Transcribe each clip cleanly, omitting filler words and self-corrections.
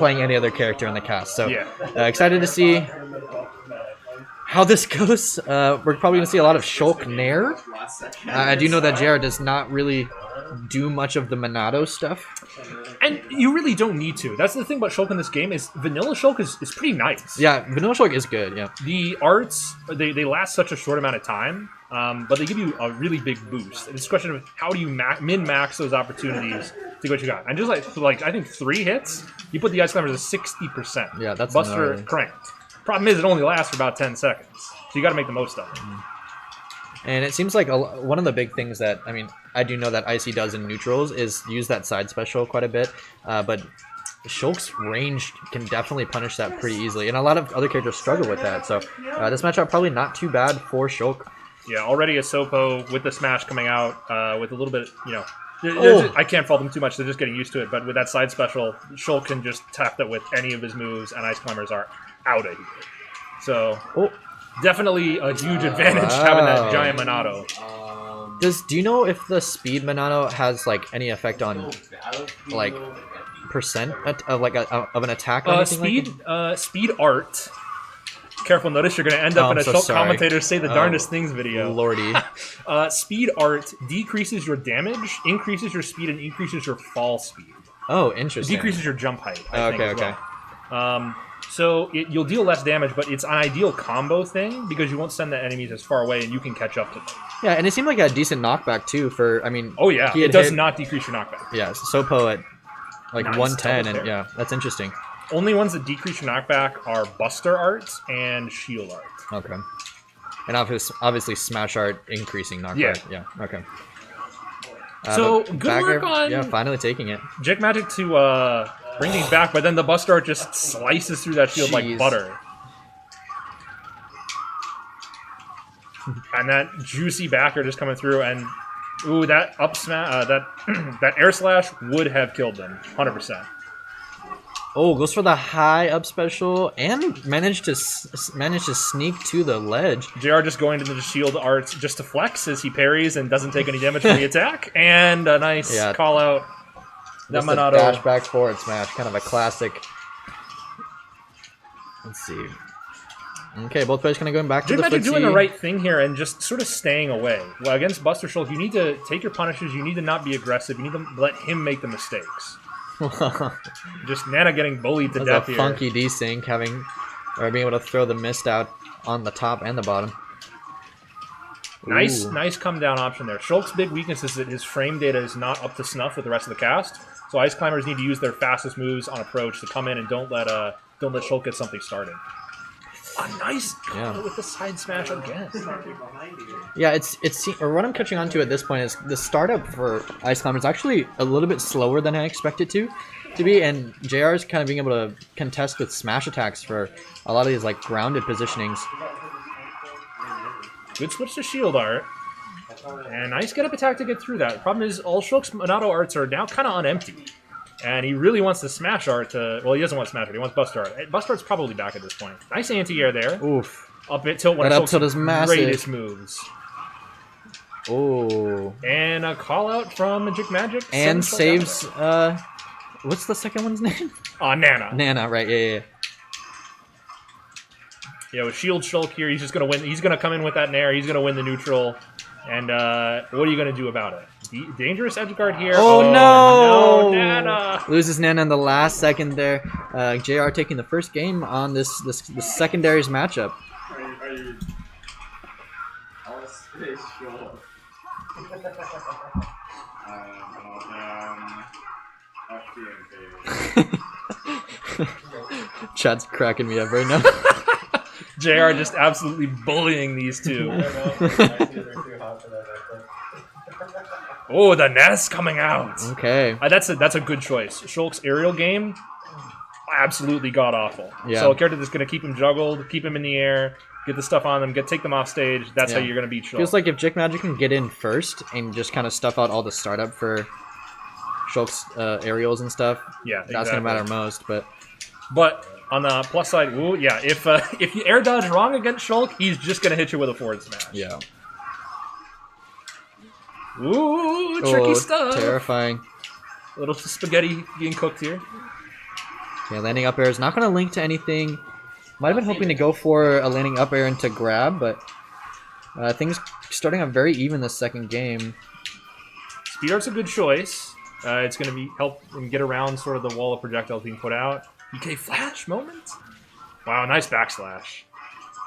playing any other character in the cast. So Yeah. Excited to see how this goes. We're probably going to see a lot of Shulk Nair. I do know that JR does not really do much of the Monado stuff. And you really don't need to. That's the thing about Shulk in this game is vanilla Shulk is pretty nice. Yeah, vanilla Shulk is good, yeah. The arts, they last such a short amount of time, but they give you a really big boost. It's a question of how do you min-max those opportunities to get what you got. And just like I think 3 hits, you put the Ice Climbers at 60%. Yeah, that's Buster gnarly. cranked. Problem is, it only lasts for about 10 seconds. So you got to make the most of it. And it seems like one of the big things that, I mean, I do know that Icy does in neutrals is use that side special quite a bit, but Shulk's range can definitely punish that pretty easily, and a lot of other characters struggle with that, so this matchup probably not too bad for Shulk. Yeah, already a Sopo with the smash coming out with a little bit, you know, I can't fault them too much, they're just getting used to it, but with that side special, Shulk can just tap that with any of his moves, and Ice Climbers are out of here. So, definitely a huge advantage having that giant Monado. Do you know if the speed Monado has like any effect on like percent of like of an attack or anything speed like that? Speed art. Careful, notice you're going to end up in a Shulk commentator say the darndest things video. Lordy. Speed art decreases your damage, increases your speed, and increases your fall speed. Oh, interesting. It decreases your jump height. Okay. So you'll deal less damage, but it's an ideal combo thing because you won't send the enemies as far away and you can catch up to them. Yeah, and it seemed like a decent knockback too for, I mean... Oh yeah, it does not decrease your knockback. Yeah, Sopo at like 110, and yeah, that's interesting. Only ones that decrease your knockback are Buster Art and Shield Art. Okay. And obviously Smash Art increasing knockback. Yeah, okay. So, good work on... Yeah, finally taking it. Jicmajik to bring things back, but then the Buster Art just slices through that shield like butter. And that juicy backer just coming through, and ooh, that up smash, that air slash would have killed them, 100%. Oh, goes for the high up special and managed to sneak to the ledge. JR just going into the shield arts just to flex as he parries and doesn't take any damage from the attack, and a nice call out. That Monado dash back forward smash, kind of a classic. Let's see. Okay, both players kind of going back to the footsie. Jicmajik doing the right thing here and just sort of staying away. Well, against Buster Shulk, you need to take your punishes. You need to not be aggressive. You need to let him make the mistakes. Just Nana getting bullied to death here. Funky desync, being able to throw the mist out on the top and the bottom. Nice come down option there. Shulk's big weakness is that his frame data is not up to snuff with the rest of the cast. So Ice Climbers need to use their fastest moves on approach to come in and don't let Shulk get something started. A nice combo with the side smash again. Yeah, or what I'm catching on to at this point is the startup for Ice Climber is actually a little bit slower than I expected to be, and JR is kind of being able to contest with smash attacks for a lot of these like grounded positionings. Good switch to shield art. And nice get up attack to get through that. The problem is all Shulk's Monado arts are now kind of on empty. And he really wants the Smash Art to... Well, he doesn't want Smash Art. He wants Buster Art. Buster Art's probably back at this point. Nice anti-air there. Oof. Up tilt one of Shulk's greatest moves. Oh. And a call-out from Jicmajik. And saves... what's the second one's name? Nana. Nana, right. Yeah. Yeah, with Shield Shulk here, he's just going to win. He's going to come in with that Nair. He's going to win the neutral. And what are you going to do about it? Dangerous edge guard here. Oh, no! No, Nana! Loses Nana in the last second there. JR taking the first game on this secondaries matchup. Chat's cracking me up right now. JR just absolutely bullying these two. Oh, the Ness coming out. Okay. That's a good choice. Shulk's aerial game, absolutely god-awful. Yeah. So a character that's going to keep him juggled, keep him in the air, get the stuff on them, take them off stage, that's how you're going to beat Shulk. Feels like if Jicmajik can get in first and just kind of stuff out all the startup for Shulk's aerials and stuff, that's going to matter most. But on the plus side, if you air dodge wrong against Shulk, he's just going to hit you with a forward smash. Yeah. Ooh, tricky stuff. Terrifying. A little spaghetti being cooked here. Yeah, landing up air is not going to link to anything. Might have been hoping to go for a landing up air into grab, but things starting out very even this second game. Speed art's a good choice. It's going to be help him get around sort of the wall of projectiles being put out. EK flash moment. Wow, nice backslash.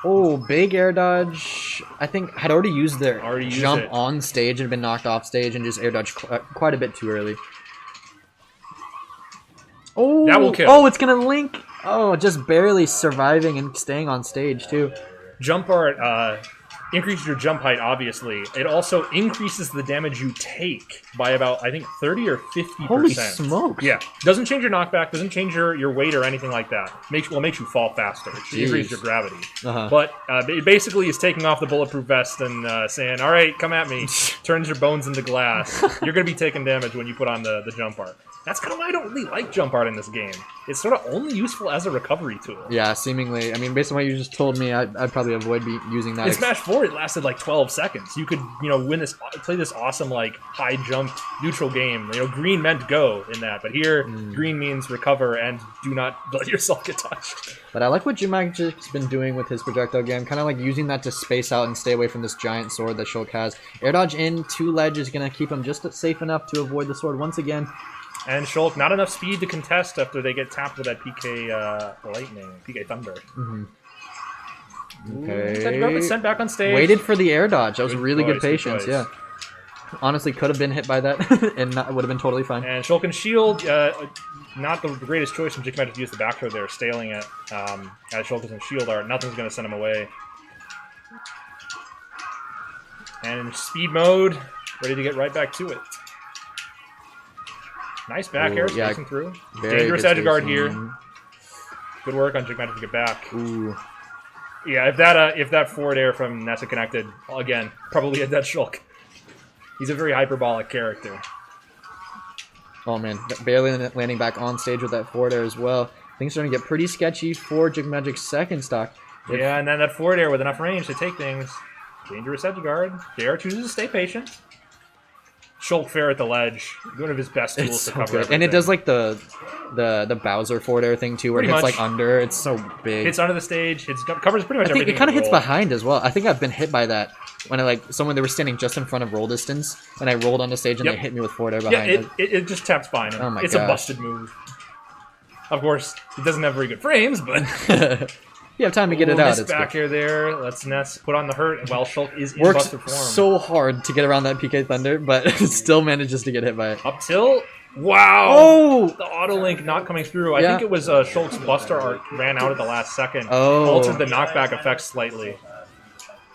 Oh, big air dodge. I think had already used their jump on stage and been knocked off stage and just air dodged quite a bit too early. Oh, that will kill. Oh, it's going to link. Oh, just barely surviving and staying on stage, too. Jump art increases your jump height, obviously. It also increases the damage you take by about, I think, 30 or 50%. Holy smokes. Yeah. Doesn't change your knockback, doesn't change your weight or anything like that. Makes you fall faster. It increases your gravity. But it basically is taking off the bulletproof vest and saying, all right, come at me. Turns your bones into glass. You're going to be taking damage when you put on the jump art. That's kind of why I don't really like jump art in this game. It's sort of only useful as a recovery tool. Yeah, seemingly. I mean, based on what you just told me, I'd probably avoid using that. In Smash 4, it lasted like 12 seconds. You could, play this awesome, like, high jump, neutral game. Green meant go in that, but here, green means recover and do not let yourself get touched. But I like what Jicmajik's been doing with his projectile game, kind of like using that to space out and stay away from this giant sword that Shulk has. Air dodge in, 2 ledge is going to keep him just safe enough to avoid the sword once again. And Shulk, not enough speed to contest after they get tapped with that PK Lightning, PK Thunder. Okay. Sent back on stage. Waited for the air dodge. That was really good choice, patience, yeah. Honestly, could have been hit by that, and would have been totally fine. And Shulk and shield, not the greatest choice from Jicmajik to use the back throw there, staling it. As Shulk and shield art, nothing's going to send him away. And in speed mode, ready to get right back to it. Nice back air, spacing through. Dangerous edge guard here. Good work on Jicmajik to get back. Ooh. Yeah, if that forward air from Ness connected, again, probably a dead Shulk. He's a very hyperbolic character. Oh man, barely landing back on stage with that forward air as well. Things are starting to get pretty sketchy for Jicmajik's second stock. Yeah, and then that forward air with enough range to take things. Dangerous edge guard. JR chooses to stay patient. Shulk fair at the ledge. One of his best tools to cover everything. And it does like the Bowser forward air thing too, where it hits like under. It's so big. Hits under the stage. Covers pretty much everything. It kind of hits behind as well. I think I've been hit by that when they were standing just in front of roll distance, and I rolled on the stage and they hit me with forward air behind. Yeah, it just taps fine. Oh my It's a busted move. Of course, it doesn't have very good frames, but. You have time to get it out. It's back air there. Let's Ness put on the hurt while Shulk is in Works buster form. So hard to get around that PK Thunder, but still manages to get hit by it. Up tilt. Wow. Oh! The auto link not coming through. I think it was Shulk's buster art ran out at the last second. Altered the knockback effect slightly.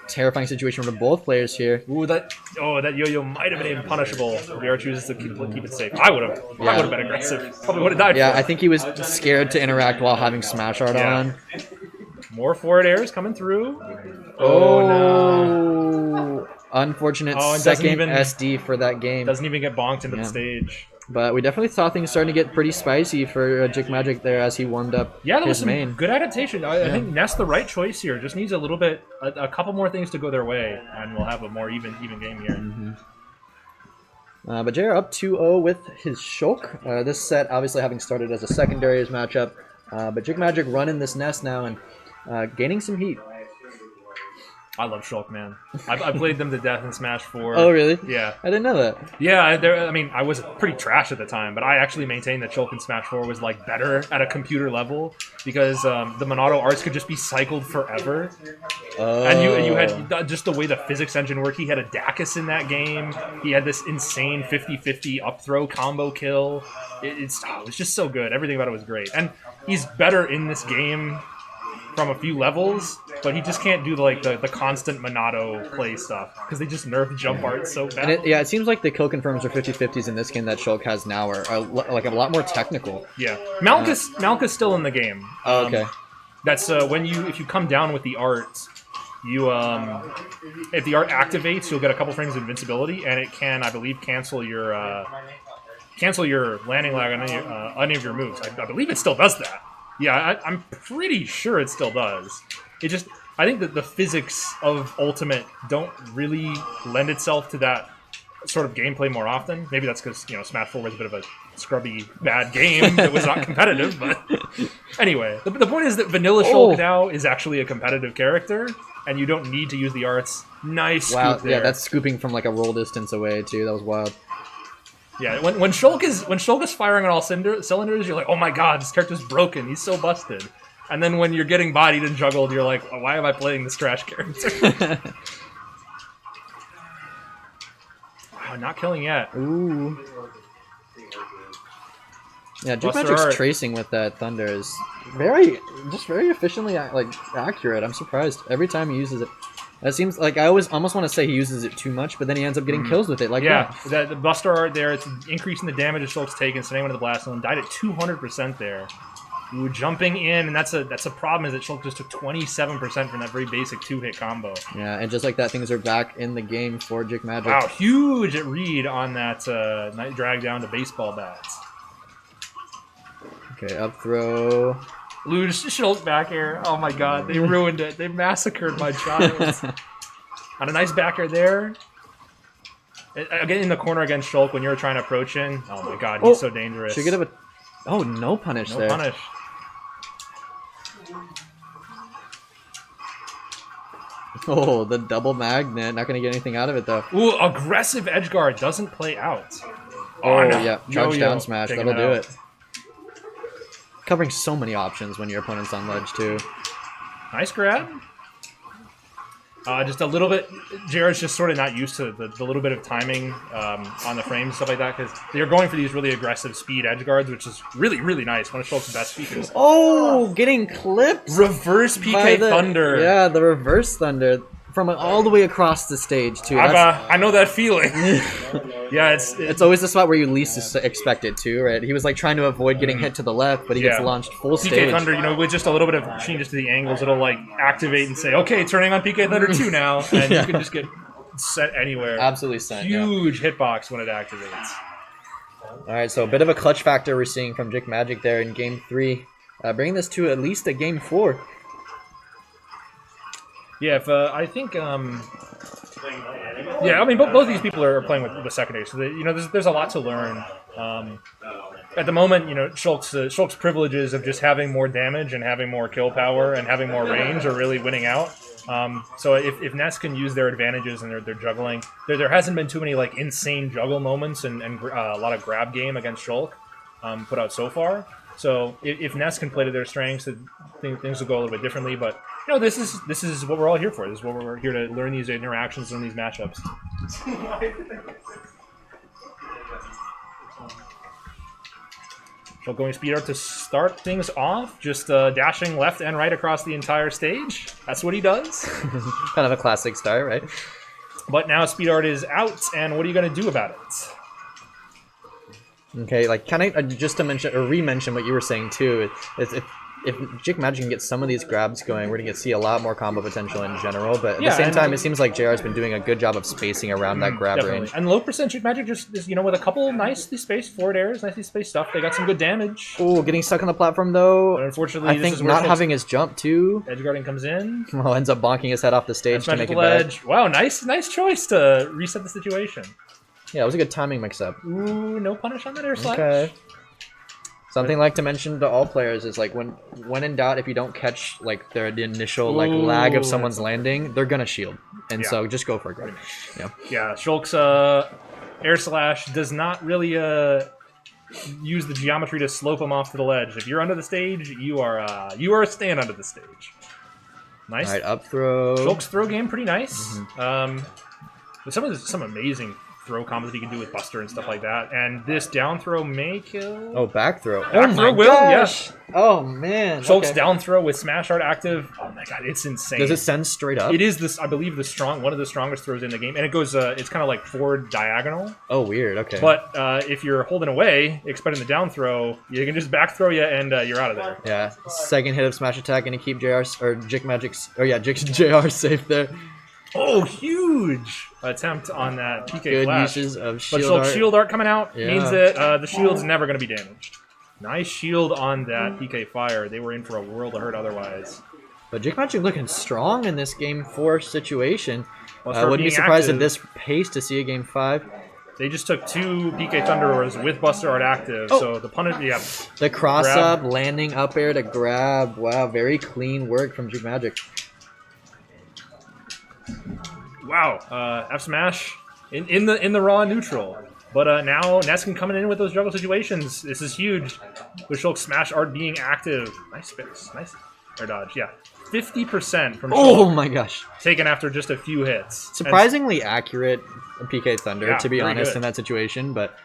Terrifying situation for both players here. Ooh, that yo-yo might have been even punishable. JR chooses to keep it safe. I would have been aggressive. Probably would have died. Yeah, I think he was scared to interact while having smash art on. More forward airs coming through. Oh no! Unfortunate second SD for that game. Doesn't even get bonked into the stage. But we definitely saw things starting to get pretty spicy for Jicmajik there as he warmed up there was his some main. Good adaptation. I think Ness the right choice here. Just needs a couple more things to go their way, and we'll have a more even game here. But JR up 2-0 with his Shulk. This set obviously having started as a secondaries matchup. But Jicmajik running this Ness now and gaining some heat. I love Shulk, man. I played them to death in Smash 4. Oh, really? Yeah. I didn't know that. Yeah, I mean, I was pretty trash at the time, but I actually maintained that Shulk in Smash 4 was, like, better at a computer level because the Monado arts could just be cycled forever. Oh. And you had just the way the physics engine worked. He had a Dacus in that game. He had this insane 50-50 up throw combo kill. It was just so good. Everything about it was great. And he's better in this game from a few levels, but he just can't do the constant Monado play stuff because they just nerfed jump art so bad. And it seems like the kill confirms or 50-50s in this game that Shulk has now are like a lot more technical. Yeah, Malka's still in the game. Oh, okay. That's if you come down with the art, you if the art activates, you'll get a couple frames of invincibility, and it can, I believe, cancel your landing lag on any of your moves. I believe it still does that. Yeah, I'm pretty sure it still does. I think that the physics of Ultimate don't really lend itself to that sort of gameplay more often. Maybe that's because Smash 4 was a bit of a scrubby bad game that was not competitive. But anyway, the point is that Vanilla Shulk now is actually a competitive character, and you don't need to use the arts. Nice scoop there. Yeah, that's scooping from like a roll distance away too. That was wild. Yeah, when Shulk is firing on all cylinders, you're like, oh my god, this character's broken. He's so busted. And then when you're getting bodied and juggled, you're like, oh, why am I playing this trash character? Wow, not killing yet. Ooh. Yeah, Jicmajik's tracing with that thunder is very efficiently accurate. I'm surprised every time he uses it. It seems like I almost want to say he uses it too much, but then he ends up getting kills with it. Like the Buster art there, it's increasing the damage that Shulk's taken, sending him to the blast zone. Died at 200% there. Ooh, jumping in, and that's a problem is that Shulk just took 27% from that very basic 2-hit combo. Yeah, and just like that, things are back in the game for Jicmajik. Wow, huge read on that night drag down to baseball bats. Okay, up throw. Lose Shulk back air. Oh my god, they ruined it. They massacred my child. On a nice back air there. Again, in the corner against Shulk when you're trying to approach in. Oh my god, he's so dangerous. Should get a... Oh, no punish there. No punish. Oh, the double magnet. Not going to get anything out of it, though. Ooh, aggressive edge guard doesn't play out. Oh, no. Yeah. Charge down smash. That'll do it. Covering so many options when your opponent's on ledge, too. Nice grab. Just a little bit. JR's just sort of not used to the little bit of timing on the frames and stuff like that, because they're going for these really aggressive speed edge guards, which is really, really nice. One of Shulk's best features. Oh, getting clipped. Reverse PK Thunder. Yeah, the reverse Thunder. From all the way across the stage, too. I know that feeling. Yeah, it's always the spot where you least expect it to, right? He was like trying to avoid getting hit to the left, but he gets launched full PK stage. Thunder, with just a little bit of changes to the angles, it'll like activate and say, okay, turning on PK Thunder 2 now, and you can just get sent anywhere. Absolutely sent. Huge hitbox when it activates. All right, so a bit of a clutch factor we're seeing from Jicmajik there in Game 3, bringing this to at least a Game 4. Yeah, I think, yeah, I mean, both these people are playing with secondary, so there's a lot to learn. At the moment, Shulk's privileges of just having more damage and having more kill power and having more range are really winning out. So if Ness can use their advantages and their juggling, there hasn't been too many like insane juggle moments and a lot of grab game against Shulk put out so far. So if Ness can play to their strengths, things will go a little bit differently. But this is what we're all here for. This is what we're here to learn these interactions, learn these matchups. So going speed art to start things off, just dashing left and right across the entire stage. That's what he does. Kind of a classic start, right? But now speed art is out, and what are you going to do about it? Okay, like kind of just to mention or re-mention what you were saying too. If Jicmajik can get some of these grabs going, we're going to see a lot more combo potential in general. But at the same time, it seems like JR's been doing a good job of spacing around that grab range. And low percent Jicmajik just is, with a couple nicely spaced forward airs, nicely spaced stuff, they got some good damage. Oh, getting stuck on the platform though. But unfortunately, I think not having his jump too. Edge guarding comes in. Well, ends up bonking his head off the stage to make it back. Wow, nice choice to reset the situation. Yeah, it was a good timing mix-up. Ooh, no punish on that air slash. Okay. Something like to mention to all players is like when in doubt, if you don't catch like the initial lag of someone's landing, they're gonna shield, and so just go for it. Yeah, Shulk's air slash does not really use the geometry to slope him off to the ledge. If you're under the stage, you are staying under the stage. Nice. All right, up throw. Shulk's throw game pretty nice. But some amazing throw combos that he can do with Buster and stuff like that. And this down throw may kill. Oh, back throw. Back throw will, yes. Oh, man. Shulk's down throw with Smash Art active. Oh my god, it's insane. Does it send straight up? It is this, I believe, one of the strongest throws in the game. And it goes, it's kind of like forward diagonal. Oh, weird. Okay. But if you're holding away, expecting the down throw, you can just back throw you and you're out of there. Yeah. Second hit of Smash Attack and to keep Jicmajik's, JR safe there. Oh, huge attempt on that PK Good flash. uses of but shield Shulk's art. shield art coming out means that the shield's never going to be damaged. Nice shield on that PK fire. They were in for a world of hurt otherwise. But Jicmajik looking strong in this Game 4 situation. Well, wouldn't be surprised at this pace to see a Game 5. They just took 2 PK Thunderers with Buster Art active, so the punish, yeah. The cross-up, landing up air to grab. Wow, very clean work from Jicmajik. Wow, F smash in the raw neutral. But now Ness can come in with those juggle situations. This is huge. With Shulk smash art being active. Nice space. Nice air dodge. Yeah. 50% from Shulk. Oh my gosh. Taken after just a few hits. Surprisingly accurate PK Thunder, to be honest, in that situation, but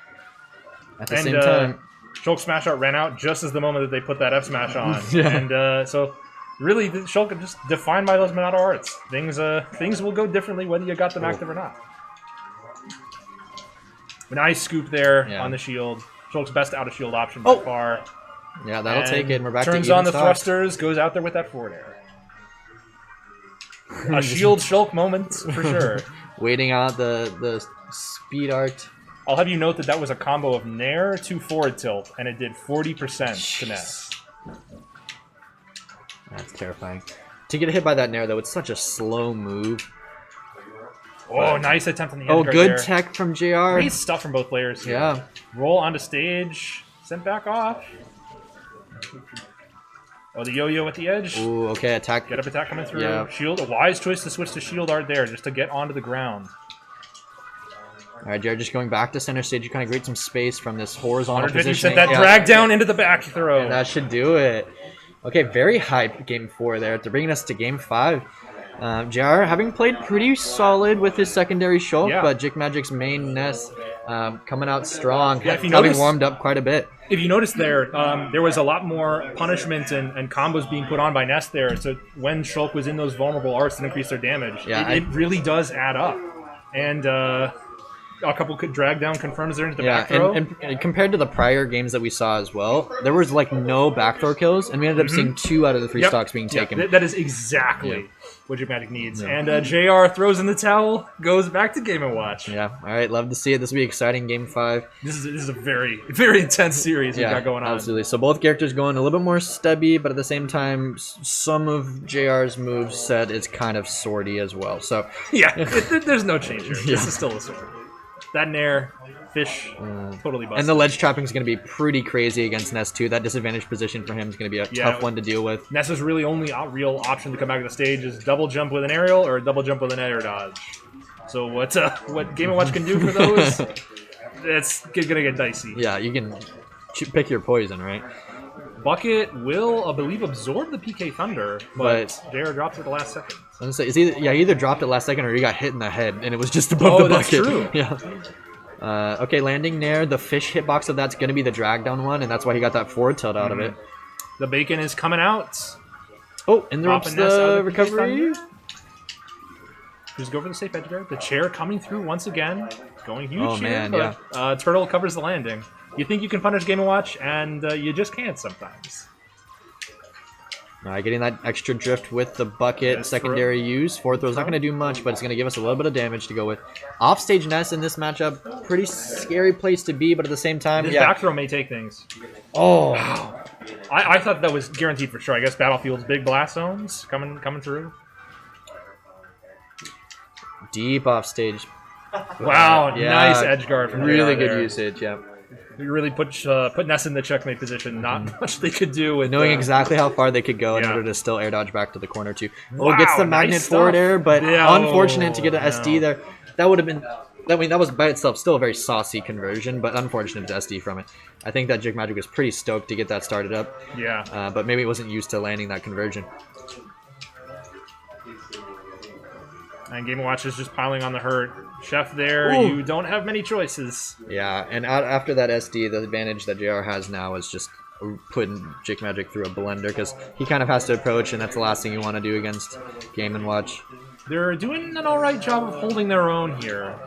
at the same time. Shulk smash art ran out just as the moment that they put that F smash on. And so really, Shulk just defined by those Monado arts. Things will go differently whether you got them active or not. A nice scoop there on the shield. Shulk's best out of shield option by far. Yeah, that'll take it. We're back turns to on the stocks. thrusters, goes out there with that forward air. A shield Shulk moment for sure. Waiting out the speed art. I'll have you note that was a combo of Nair to forward tilt, and it did 40% to Ness. That's terrifying. To get hit by that Nair, though, it's such a slow move. Oh, nice attempt on the edge Oh, guard good there. tech from JR. Great stuff from both players here. Yeah. Roll onto stage, sent back off. Oh, the yo-yo at the edge. Ooh, okay, attack. Get up attack coming through. Yeah. Shield, a wise choice to switch to shield art there, just to get onto the ground. All right, Jared, just going back to center stage. You kind of create some space from this horizontal position. Set that drag down into the back throw. And that should do it. Okay, very high game 4 there. They're bringing us to game 5. JR having played pretty solid with his secondary Shulk, but Jicmajik's main Ness coming out strong, having warmed up quite a bit. If you notice there, there was a lot more punishment and combos being put on by Ness there. So when Shulk was in those vulnerable arts to increase their damage, it really does add up. And a couple could drag down confirms there into the back throw. And compared to the prior games that we saw as well, there was like no back throw kills, and we ended up seeing 2 out of the 3 stocks being taken. That is exactly what Jicmajik needs. And JR throws in the towel, goes back to Game & Watch. Yeah, all right, love to see it. This will be exciting game 5. This is a very, very intense series we've got going on. Absolutely. So both characters going a little bit more stubby, but at the same time, some of JR's move set is kind of swordy as well. So yeah, there's no change here. This is still a sword. That Nair, fish, totally busted. And the ledge trapping is going to be pretty crazy against Ness too. That disadvantaged position for him is going to be a tough one to deal with. Ness's really only real option to come back to the stage is double jump with an aerial or double jump with an air dodge. So what Game & Watch can do for those, it's going to get dicey. Yeah, you can pick your poison, right? Bucket will, I believe, absorb the PK Thunder, but JR drops it at the last second. I was gonna say, he either dropped it last second or he got hit in the head, and it was just above the bucket. That's true. Yeah. Okay, landing Nair. The fish hitbox of that's going to be the drag down one, and that's why he got that forward tilt out of it. The bacon is coming out. Oh, interrupts the recovery. Just go for the safe edge guard. The chair coming through once again. Going huge Oh, here, man, but Turtle covers the landing. You think you can punish Game & Watch, and you just can't sometimes. Getting that extra drift with the bucket, secondary use. Forward throw's not going to do much, but it's going to give us a little bit of damage to go with. Offstage Ness in this matchup, pretty scary place to be, but at the same time, this back throw may take things. Oh, wow. I thought that was guaranteed for sure. I guess Battlefield's big blast zones coming through. Deep offstage. Wow, nice edge guard from really JR good there. usage, yeah. You really put Ness in the checkmate position. Not much they could do with knowing exactly how far they could go in order to still air dodge back to the corner too. Wow, Gets the magnet nice forward air, but unfortunate to get an no. SD there. That would have been. I mean, that was by itself still a very saucy conversion, but unfortunate to SD from it. I think that Jicmajik was pretty stoked to get that started up. Yeah. But maybe it wasn't used to landing that conversion. And Game & Watch is just piling on the hurt. Chef there, you don't have many choices. Yeah, and after that SD, the advantage that JR has now is just putting Jicmajik through a blender, because he kind of has to approach, and that's the last thing you want to do against Game & Watch. They're doing an alright job of holding their own here.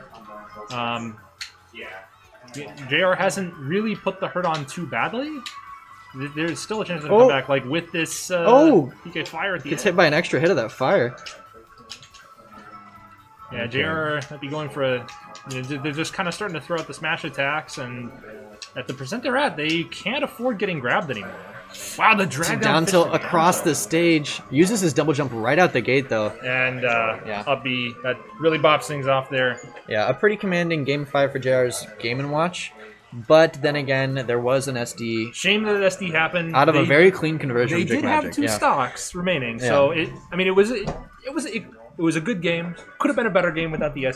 JR hasn't really put the hurt on too badly. There's still a chance to come back, like with this PK Fire at the Gets end. hit by an extra hit of that fire. Yeah, JR might be going for a... they're just kind of starting to throw out the smash attacks, and at the percent they're at, they can't afford getting grabbed anymore. Wow, the drag Down tilt across the stage. Uses his double jump right out the gate, though. And up B. That really bops things off there. Yeah, a pretty commanding Game 5 for JR's Game & Watch. But then again, there was an SD. Shame that SD happened. Out of a very clean conversion. They Jicmajik, did have 2 stocks remaining, so it was a good game. Could have been a better game without the SD.